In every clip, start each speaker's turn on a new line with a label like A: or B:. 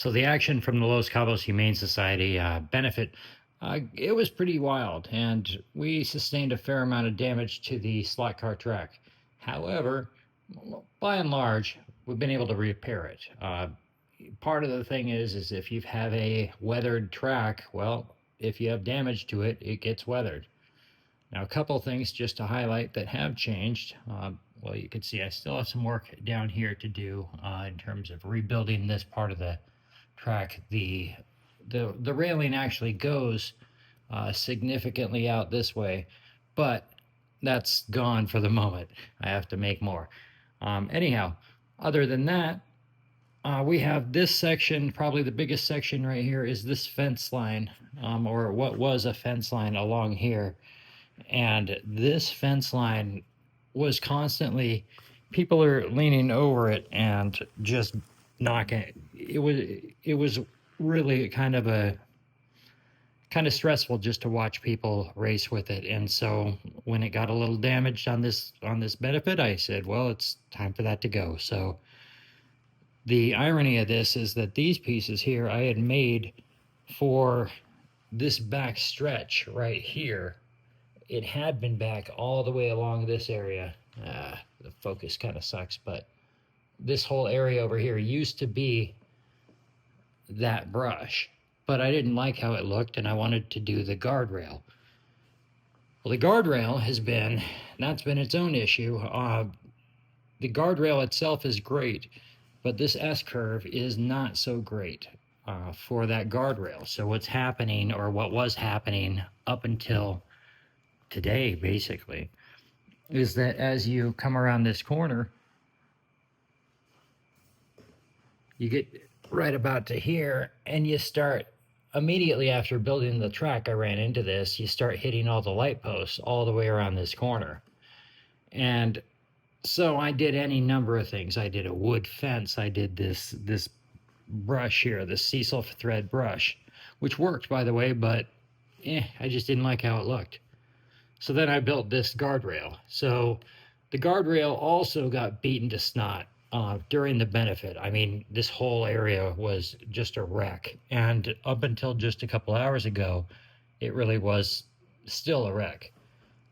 A: So the action from the Los Cabos Humane Society benefit, it was pretty wild, and we sustained a fair amount of damage to the slot car track. However, by and large, we've been able to repair it. Part of the thing is if you have a weathered track, well, if you have damage to it, it gets weathered. Now, a couple things just to highlight that have changed. Well, you can see I still have some work down here to do in terms of rebuilding this part of the track. The railing actually goes significantly out this way, but that's gone for the moment. I have to make more. Anyhow, other than that, we have this section. Probably the biggest section right here is this fence line, or what was a fence line along here. And this fence line was constantly, people are leaning over it and just knocking it was really kind of stressful just to watch people race with it. And so when it got a little damaged on this benefit, I said, well, it's time for that to go. So the irony of this is that these pieces here I had made for this back stretch right here. It had been back all the way along this area. The focus kind of sucks, but this whole area over here used to be that brush, but I didn't like how it looked, and I wanted to do the guardrail. Well, the guardrail that's been its own issue. The guardrail itself is great, but this S-curve is not so great for that guardrail. So what's happening, or what was happening up until today, basically, is that as you come around this corner, you get right about to here, and you start immediately after building the track. I ran into this. You start hitting all the light posts all the way around this corner. And so I did any number of things. I did a wood fence. I did this brush here, this Cecil thread brush, which worked, by the way, but I just didn't like how it looked. So then I built this guardrail. So the guardrail also got beaten to snot during the benefit. I mean, this whole area was just a wreck. And up until just a couple hours ago, it really was still a wreck.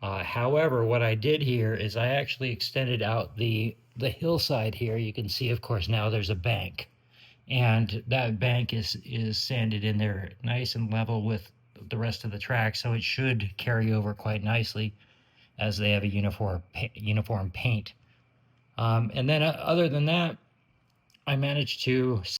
A: However, what I did here is I actually extended out the hillside here. You can see, of course, now there's a bank. And that bank is sanded in there nice and level with the rest of the track, so it should carry over quite nicely as they have a uniform paint. And then other than that, I managed to